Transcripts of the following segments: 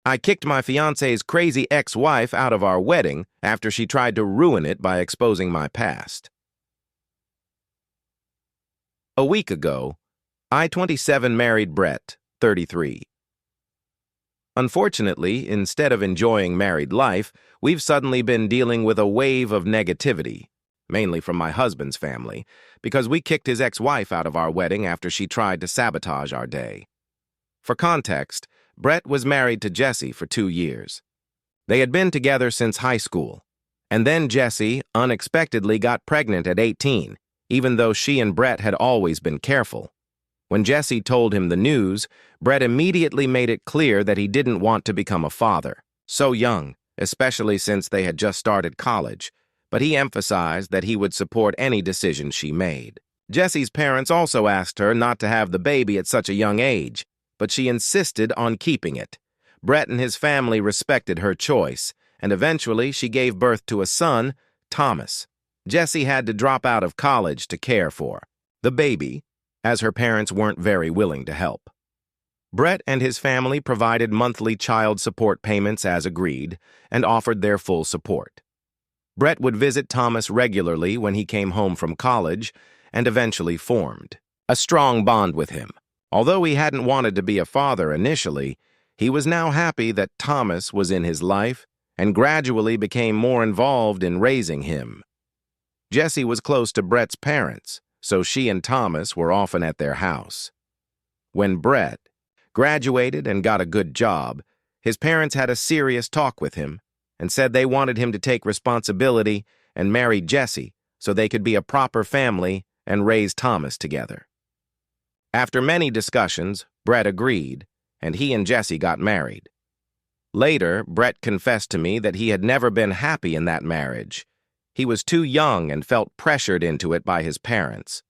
I kicked my fiancé's crazy ex-wife out of our wedding after she tried to ruin it by exposing my past. A week ago, I, 27, married Brett, 33. Unfortunately, instead of enjoying married life, we've suddenly been dealing with a wave of negativity, mainly from my husband's family, because we kicked his ex-wife out of our wedding after she tried to sabotage our day. For context, Brett was married to Jessie for 2 years. They had been together since high school, and then Jessie unexpectedly got pregnant at 18, even though she and Brett had always been careful. When Jessie told him the news, Brett immediately made it clear that he didn't want to become a father, so young, especially since they had just started college, but he emphasized that he would support any decision she made. Jessie's parents also asked her not to have the baby at such a young age, but she insisted on keeping it. Brett and his family respected her choice, and eventually she gave birth to a son, Thomas. Jessie had to drop out of college to care for the baby, as her parents weren't very willing to help. Brett and his family provided monthly child support payments as agreed and offered their full support. Brett would visit Thomas regularly when he came home from college and eventually formed a strong bond with him. Although he hadn't wanted to be a father initially, he was now happy that Thomas was in his life and gradually became more involved in raising him. Jessie was close to Brett's parents, so she and Thomas were often at their house. When Brett graduated and got a good job, his parents had a serious talk with him and said they wanted him to take responsibility and marry Jessie so they could be a proper family and raise Thomas together. After many discussions, Brett agreed, and he and Jessie got married. Later, Brett confessed to me that he had never been happy in that marriage. He was too young and felt pressured into it by his parents.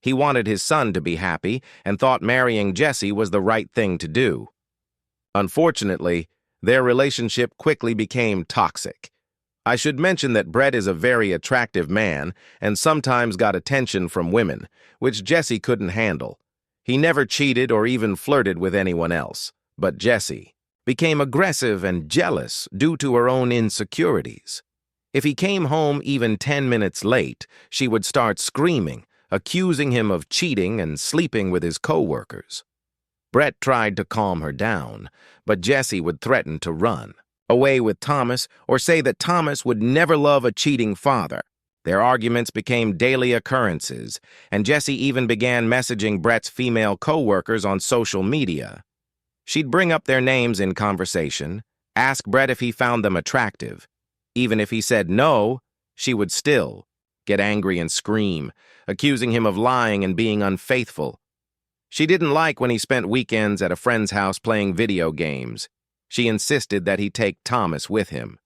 He wanted his son to be happy and thought marrying Jessie was the right thing to do. Unfortunately, their relationship quickly became toxic. I should mention that Brett is a very attractive man and sometimes got attention from women, which Jessie couldn't handle. He never cheated or even flirted with anyone else, but Jessie became aggressive and jealous due to her own insecurities. If he came home even 10 minutes late, she would start screaming, accusing him of cheating and sleeping with his co-workers. Brett tried to calm her down, but Jessie would threaten to run away with Thomas or say that Thomas would never love a cheating father. Their arguments became daily occurrences, and Jessie even began messaging Brett's female co-workers on social media. She'd bring up their names in conversation, ask Brett if he found them attractive. Even if he said no, she would still get angry and scream, accusing him of lying and being unfaithful. She didn't like when he spent weekends at a friend's house playing video games. She insisted that he take Thomas with him.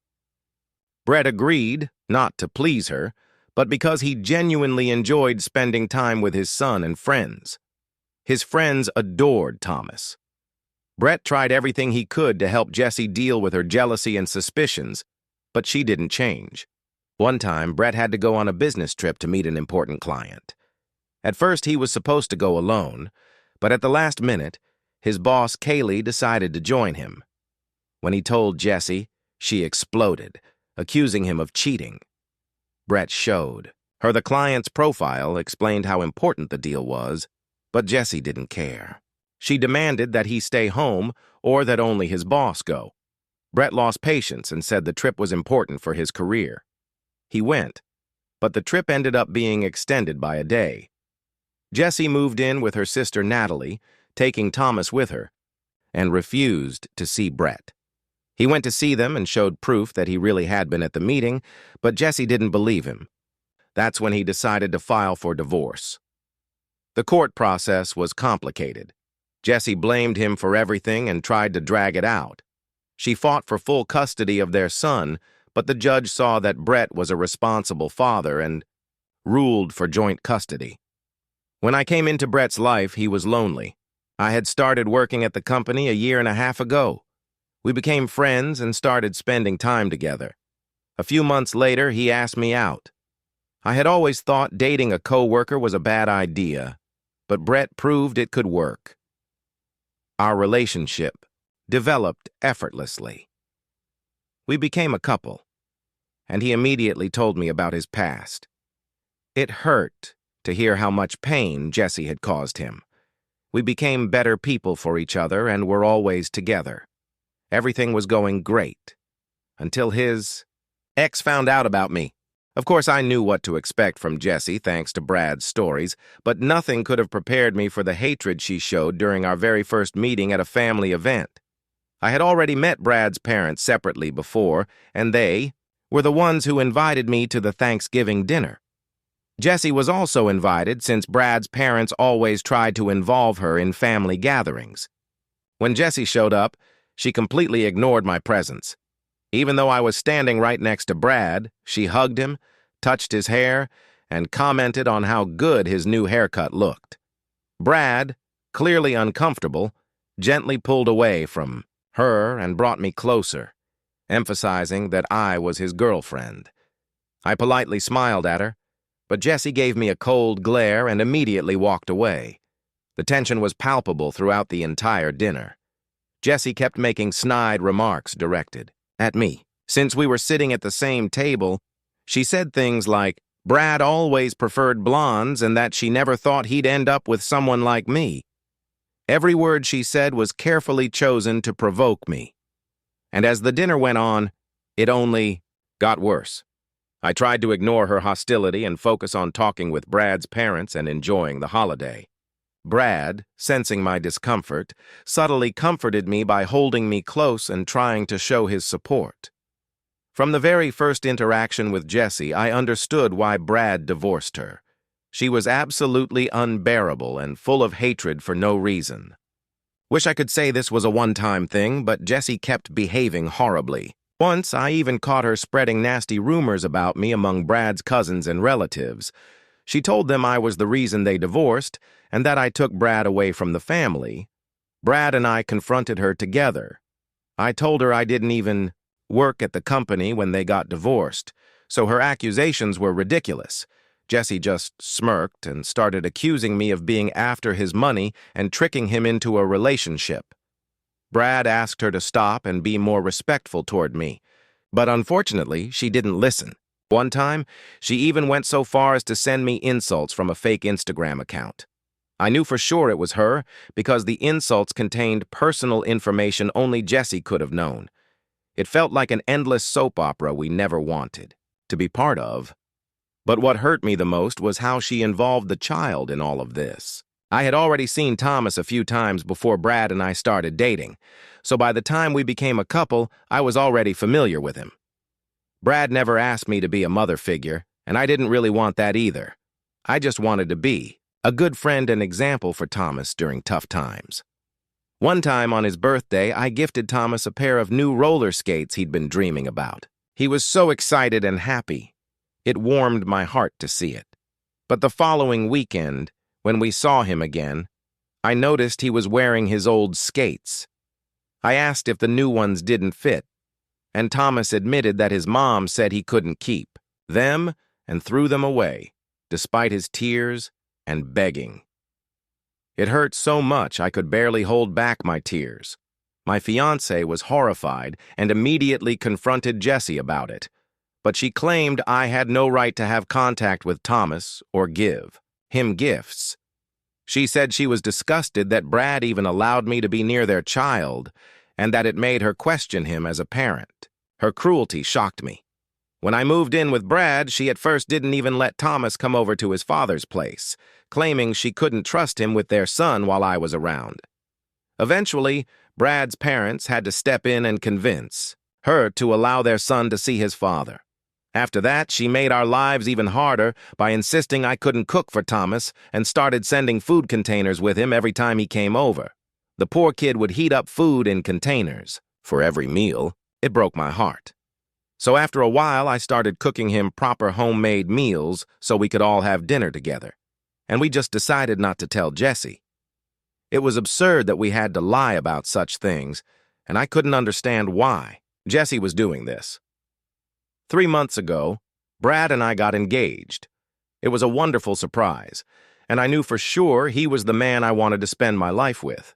Brett agreed, not to please her, but because he genuinely enjoyed spending time with his son and friends. His friends adored Thomas. Brett tried everything he could to help Jessie deal with her jealousy and suspicions, but she didn't change. One time, Brett had to go on a business trip to meet an important client. At first, he was supposed to go alone, but at the last minute, his boss, Kaylee, decided to join him. When he told Jessie, she exploded, accusing him of cheating. Brett showed her the client's profile, explained how important the deal was, but Jessie didn't care. She demanded that he stay home or that only his boss go. Brett lost patience and said the trip was important for his career. He went, but the trip ended up being extended by a day. Jessie moved in with her sister Natalie, taking Thomas with her, and refused to see Brett. He went to see them and showed proof that he really had been at the meeting, but Jessie didn't believe him. That's when he decided to file for divorce. The court process was complicated. Jessie blamed him for everything and tried to drag it out. She fought for full custody of their son, but the judge saw that Brett was a responsible father and ruled for joint custody. When I came into Brett's life, he was lonely. I had started working at the company 1.5 years ago. We became friends and started spending time together. A few months later, he asked me out. I had always thought dating a coworker was a bad idea, but Brett proved it could work. Our relationship developed effortlessly. We became a couple, and he immediately told me about his past. It hurt to hear how much pain Jesse had caused him. We became better people for each other and were always together. Everything was going great, until his ex found out about me. Of course, I knew what to expect from Jessie thanks to Brad's stories, but nothing could have prepared me for the hatred she showed during our very first meeting at a family event. I had already met Brad's parents separately before, and they were the ones who invited me to the Thanksgiving dinner. Jessie was also invited since Brad's parents always tried to involve her in family gatherings. When Jessie showed up, she completely ignored my presence. Even though I was standing right next to Brad, she hugged him, touched his hair, and commented on how good his new haircut looked. Brad, clearly uncomfortable, gently pulled away from her and brought me closer, emphasizing that I was his girlfriend. I politely smiled at her, but Jessie gave me a cold glare and immediately walked away. The tension was palpable throughout the entire dinner. Jessie kept making snide remarks directed at me. Since we were sitting at the same table, she said things like, Brad always preferred blondes and that she never thought he'd end up with someone like me. Every word she said was carefully chosen to provoke me. And as the dinner went on, it only got worse. I tried to ignore her hostility and focus on talking with Brad's parents and enjoying the holiday. Brad, sensing my discomfort, subtly comforted me by holding me close and trying to show his support. From the very first interaction with Jessie, I understood why Brad divorced her. She was absolutely unbearable and full of hatred for no reason. Wish I could say this was a one-time thing, but Jessie kept behaving horribly. Once, I even caught her spreading nasty rumors about me among Brad's cousins and relatives. She told them I was the reason they divorced and that I took Brad away from the family. Brad and I confronted her together. I told her I didn't even work at the company when they got divorced, so her accusations were ridiculous. Jessie just smirked and started accusing me of being after his money and tricking him into a relationship. Brad asked her to stop and be more respectful toward me, but unfortunately, she didn't listen. One time, she even went so far as to send me insults from a fake Instagram account. I knew for sure it was her because the insults contained personal information only Jessie could have known. It felt like an endless soap opera we never wanted to be part of. But what hurt me the most was how she involved the child in all of this. I had already seen Thomas a few times before Brad and I started dating, so by the time we became a couple, I was already familiar with him. Brad never asked me to be a mother figure, and I didn't really want that either. I just wanted to be a good friend and example for Thomas during tough times. One time on his birthday, I gifted Thomas a pair of new roller skates he'd been dreaming about. He was so excited and happy. It warmed my heart to see it. But the following weekend, when we saw him again, I noticed he was wearing his old skates. I asked if the new ones didn't fit, and Thomas admitted that his mom said he couldn't keep them and threw them away, despite his tears and begging. It hurt so much I could barely hold back my tears. My fiancé was horrified and immediately confronted Jessie about it, but she claimed I had no right to have contact with Thomas or give him gifts. She said she was disgusted that Brad even allowed me to be near their child and that it made her question him as a parent. Her cruelty shocked me. When I moved in with Brad, she at first didn't even let Thomas come over to his father's place, claiming she couldn't trust him with their son while I was around. Eventually, Brad's parents had to step in and convince her to allow their son to see his father. After that, she made our lives even harder by insisting I couldn't cook for Thomas and started sending food containers with him every time he came over. The poor kid would heat up food in containers for every meal. It broke my heart. So after a while, I started cooking him proper homemade meals so we could all have dinner together. And we just decided not to tell Jessie. It was absurd that we had to lie about such things, and I couldn't understand why. Jessie was doing this. 3 months ago, Brad and I got engaged. It was a wonderful surprise, and I knew for sure he was the man I wanted to spend my life with.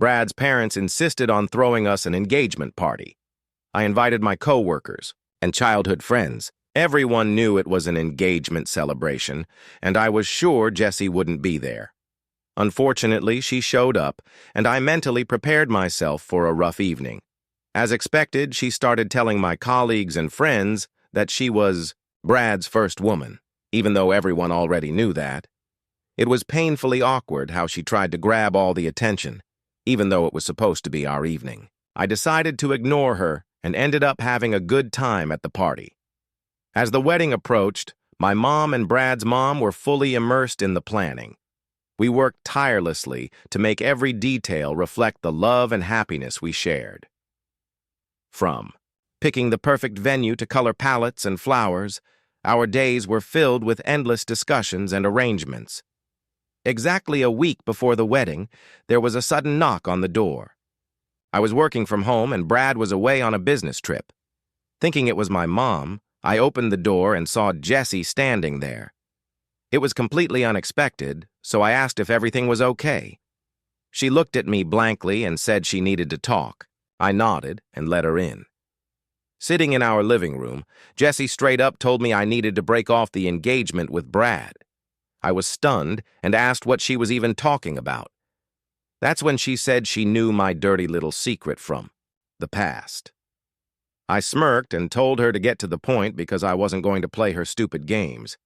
Brad's parents insisted on throwing us an engagement party. I invited my co-workers and childhood friends. Everyone knew it was an engagement celebration, and I was sure Jessie wouldn't be there. Unfortunately, she showed up, and I mentally prepared myself for a rough evening. As expected, she started telling my colleagues and friends that she was Brad's first woman, even though everyone already knew that. It was painfully awkward how she tried to grab all the attention, even though it was supposed to be our evening. I decided to ignore her and ended up having a good time at the party. As the wedding approached, my mom and Brad's mom were fully immersed in the planning. We worked tirelessly to make every detail reflect the love and happiness we shared. From picking the perfect venue to color palettes and flowers, our days were filled with endless discussions and arrangements. Exactly a week before the wedding, there was a sudden knock on the door. I was working from home and Brad was away on a business trip. Thinking it was my mom, I opened the door and saw Jessie standing there. It was completely unexpected, so I asked if everything was okay. She looked at me blankly and said she needed to talk. I nodded and let her in. Sitting in our living room, Jessie straight up told me I needed to break off the engagement with Brad. I was stunned and asked what she was even talking about. That's when she said she knew my dirty little secret from the past. I smirked and told her to get to the point because I wasn't going to play her stupid games.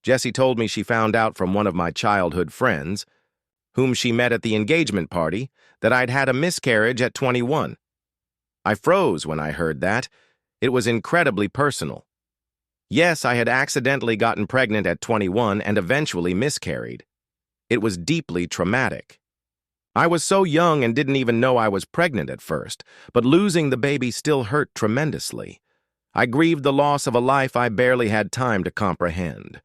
Jessie told me she found out from one of my childhood friends, whom she met at the engagement party, that I'd had a miscarriage at 21. I froze when I heard that. It was incredibly personal. Yes, I had accidentally gotten pregnant at 21 and eventually miscarried. It was deeply traumatic. I was so young and didn't even know I was pregnant at first, but losing the baby still hurt tremendously. I grieved the loss of a life I barely had time to comprehend.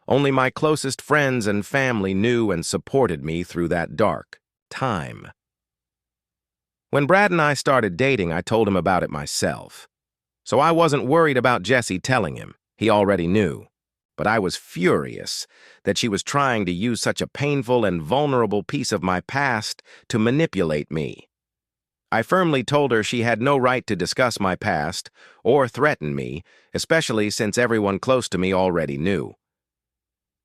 Only my closest friends and family knew and supported me through that dark time. When Brad and I started dating, I told him about it myself. So I wasn't worried about Jessie telling him. He already knew. But I was furious that she was trying to use such a painful and vulnerable piece of my past to manipulate me. I firmly told her she had no right to discuss my past or threaten me, especially since everyone close to me already knew.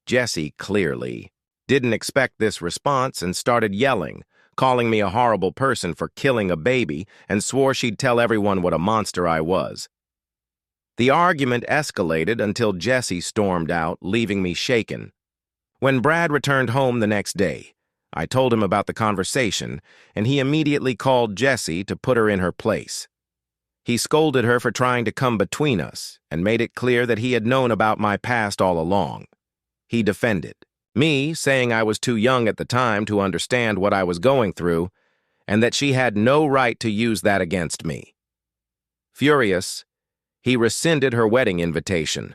Jessie clearly didn't expect this response and started yelling, calling me a horrible person for killing a baby, and swore she'd tell everyone what a monster I was. The argument escalated until Jessie stormed out, leaving me shaken. When Brad returned home the next day, I told him about the conversation, and he immediately called Jessie to put her in her place. He scolded her for trying to come between us and made it clear that he had known about my past all along. He defended me, saying I was too young at the time to understand what I was going through, and that she had no right to use that against me. Furious, he rescinded her wedding invitation.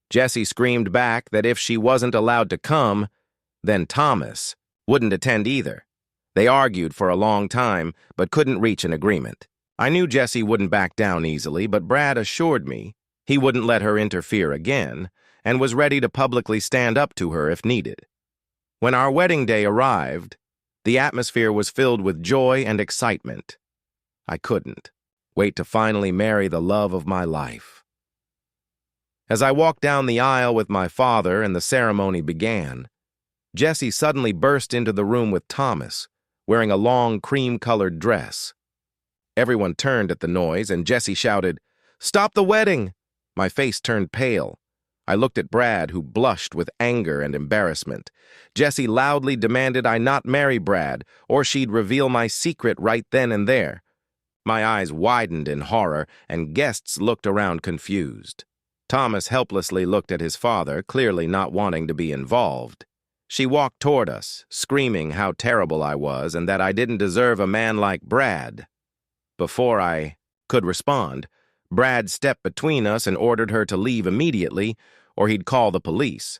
Jessie screamed back that if she wasn't allowed to come, then Thomas wouldn't attend either. They argued for a long time, but couldn't reach an agreement. I knew Jessie wouldn't back down easily, but Brad assured me he wouldn't let her interfere again, and was ready to publicly stand up to her if needed. When our wedding day arrived, the atmosphere was filled with joy and excitement. I couldn't wait to finally marry the love of my life. As I walked down the aisle with my father and the ceremony began, Jessie suddenly burst into the room with Thomas, wearing a long cream-colored dress. Everyone turned at the noise, and Jessie shouted, "Stop the wedding!" My face turned pale. I looked at Brad, who blushed with anger and embarrassment. Jessie loudly demanded I not marry Brad, or she'd reveal my secret right then and there. My eyes widened in horror, and guests looked around confused. Thomas helplessly looked at his father, clearly not wanting to be involved. She walked toward us, screaming how terrible I was and that I didn't deserve a man like Brad. Before I could respond, Brad stepped between us and ordered her to leave immediately, or he'd call the police.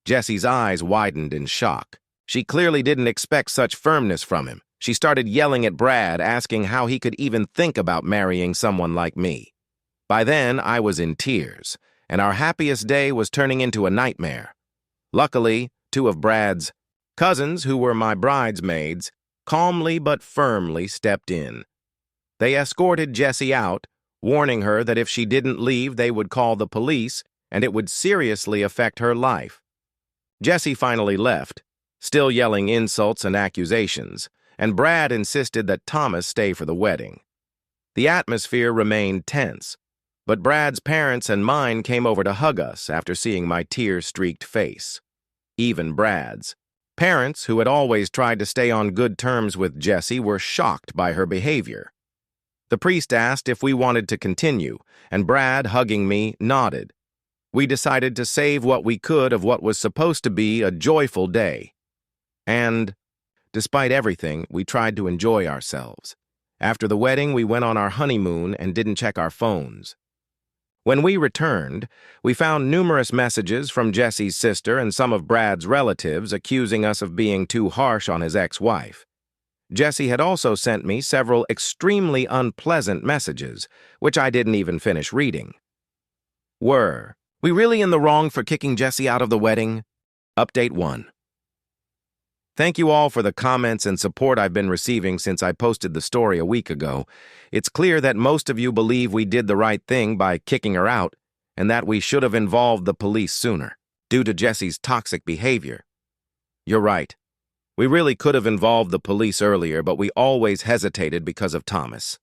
Jessie's eyes widened in shock. She clearly didn't expect such firmness from him. She started yelling at Brad, asking how he could even think about marrying someone like me. By then, I was in tears, and our happiest day was turning into a nightmare. Luckily, two of Brad's cousins, who were my bridesmaids, calmly but firmly stepped in. They escorted Jessie out, warning her that if she didn't leave, they would call the police and it would seriously affect her life. Jessie finally left, still yelling insults and accusations, and Brad insisted that Thomas stay for the wedding. The atmosphere remained tense, but Brad's parents and mine came over to hug us after seeing my tear-streaked face. Even Brad's. Parents, who had always tried to stay on good terms with Jessie, were shocked by her behavior. The priest asked if we wanted to continue, and Brad, hugging me, nodded. We decided to save what we could of what was supposed to be a joyful day. And, despite everything, we tried to enjoy ourselves. After the wedding, we went on our honeymoon and didn't check our phones. When we returned, we found numerous messages from Jessie's sister and some of Brad's relatives accusing us of being too harsh on his ex-wife. Jessie had also sent me several extremely unpleasant messages, which I didn't even finish reading. Were we really in the wrong for kicking Jessie out of the wedding? Update 1. Thank you all for the comments and support I've been receiving since I posted the story a week ago. It's clear that most of you believe we did the right thing by kicking her out and that we should have involved the police sooner, due to Jessie's toxic behavior. You're right. We really could have involved the police earlier, but we always hesitated because of Thomas.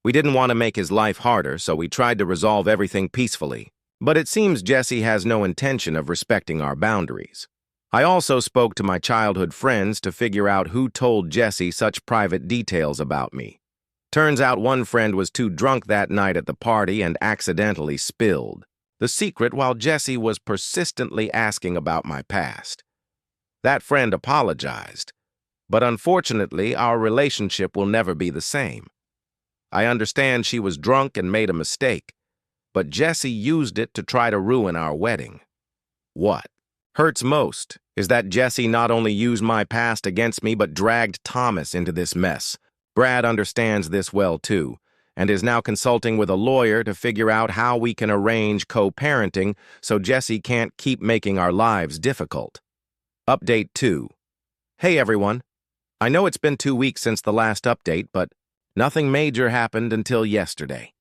We didn't want to make his life harder, so we tried to resolve everything peacefully. But it seems Jessie has no intention of respecting our boundaries. I also spoke to my childhood friends to figure out who told Jessie such private details about me. Turns out one friend was too drunk that night at the party and accidentally spilled the secret while Jessie was persistently asking about my past. That friend apologized, but unfortunately our relationship will never be the same. I understand she was drunk and made a mistake, but Jessie used it to try to ruin our wedding. What hurts most is that Jessie not only used my past against me but dragged Thomas into this mess. Brad understands this well too, and is now consulting with a lawyer to figure out how we can arrange co-parenting so Jessie can't keep making our lives difficult. Update 2. Hey everyone. I know it's been 2 weeks since the last update, but nothing major happened until yesterday.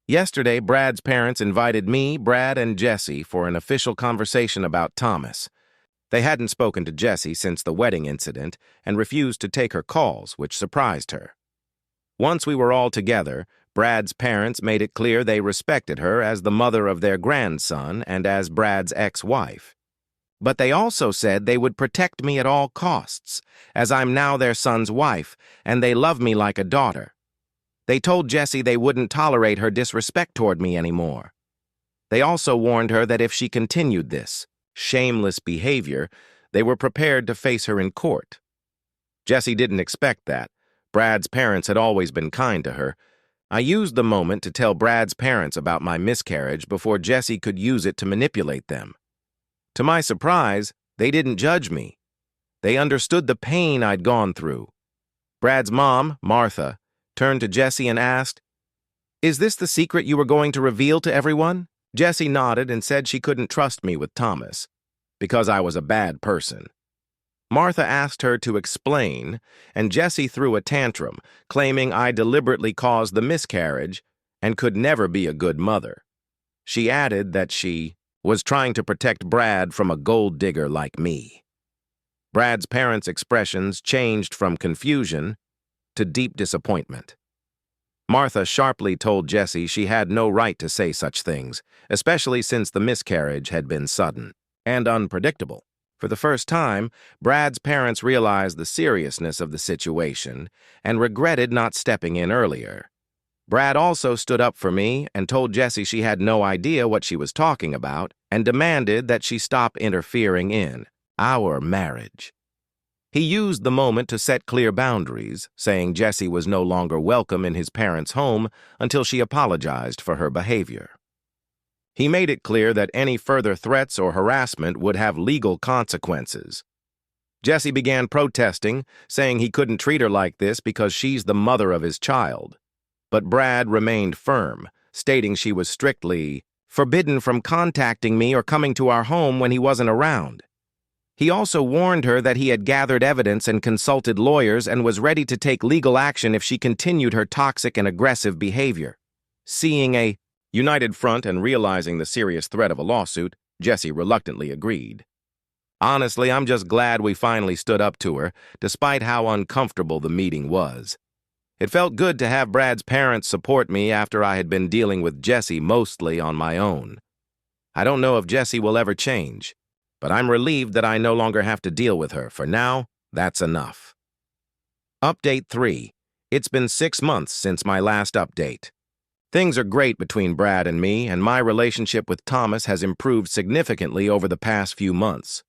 Yesterday, Brad's parents invited me, Brad, and Jessie for an official conversation about Thomas. They hadn't spoken to Jessie since the wedding incident and refused to take her calls, which surprised her. Once we were all together, Brad's parents made it clear they respected her as the mother of their grandson and as Brad's ex-wife. But they also said they would protect me at all costs, as I'm now their son's wife, and they love me like a daughter. They told Jessie they wouldn't tolerate her disrespect toward me anymore. They also warned her that if she continued this shameless behavior, they were prepared to face her in court. Jessie didn't expect that. Brad's parents had always been kind to her. I used the moment to tell Brad's parents about my miscarriage before Jessie could use it to manipulate them. To my surprise, they didn't judge me. They understood the pain I'd gone through. Brad's mom, Martha, turned to Jessie and asked, "Is this the secret you were going to reveal to everyone?" Jessie nodded and said she couldn't trust me with Thomas, because I was a bad person. Martha asked her to explain, and Jessie threw a tantrum, claiming I deliberately caused the miscarriage and could never be a good mother. She added that she was trying to protect Brad from a gold digger like me. Brad's parents' expressions changed from confusion to deep disappointment. Martha sharply told Jessie she had no right to say such things, especially since the miscarriage had been sudden and unpredictable. For the first time, Brad's parents realized the seriousness of the situation and regretted not stepping in earlier. Brad also stood up for me and told Jessie she had no idea what she was talking about and demanded that she stop interfering in our marriage. He used the moment to set clear boundaries, saying Jessie was no longer welcome in his parents' home until she apologized for her behavior. He made it clear that any further threats or harassment would have legal consequences. Jessie began protesting, saying he couldn't treat her like this because she's the mother of his child. But Brad remained firm, stating she was strictly forbidden from contacting me or coming to our home when he wasn't around. He also warned her that he had gathered evidence and consulted lawyers and was ready to take legal action if she continued her toxic and aggressive behavior. Seeing a united front and realizing the serious threat of a lawsuit, Jesse reluctantly agreed. Honestly, I'm just glad we finally stood up to her, despite how uncomfortable the meeting was. It felt good to have Brad's parents support me after I had been dealing with Jesse mostly on my own. I don't know if Jesse will ever change, but I'm relieved that I no longer have to deal with her. For now, that's enough. Update 3. It's been 6 months since my last update. Things are great between Brad and me, and my relationship with Thomas has improved significantly over the past few months.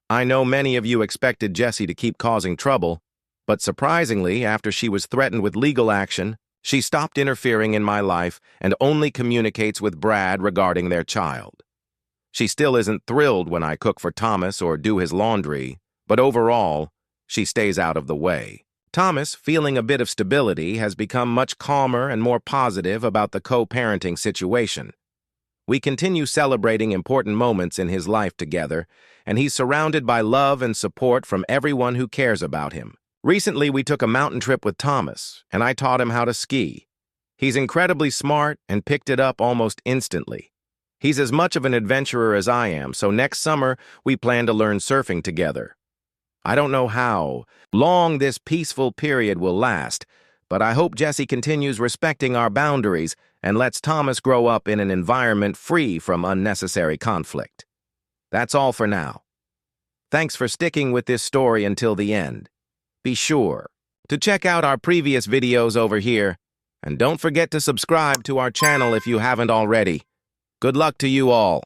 I know many of you expected Jessie to keep causing trouble, but surprisingly, after she was threatened with legal action, she stopped interfering in my life and only communicates with Brad regarding their child. She still isn't thrilled when I cook for Thomas or do his laundry, but overall, she stays out of the way. Thomas, feeling a bit of stability, has become much calmer and more positive about the co-parenting situation. We continue celebrating important moments in his life together, and he's surrounded by love and support from everyone who cares about him. Recently, we took a mountain trip with Thomas, and I taught him how to ski. He's incredibly smart and picked it up almost instantly. He's as much of an adventurer as I am, so next summer we plan to learn surfing together. I don't know how long this peaceful period will last, but I hope Jessie continues respecting our boundaries and lets Thomas grow up in an environment free from unnecessary conflict. That's all for now. Thanks for sticking with this story until the end. Be sure to check out our previous videos over here, and don't forget to subscribe to our channel if you haven't already. Good luck to you all.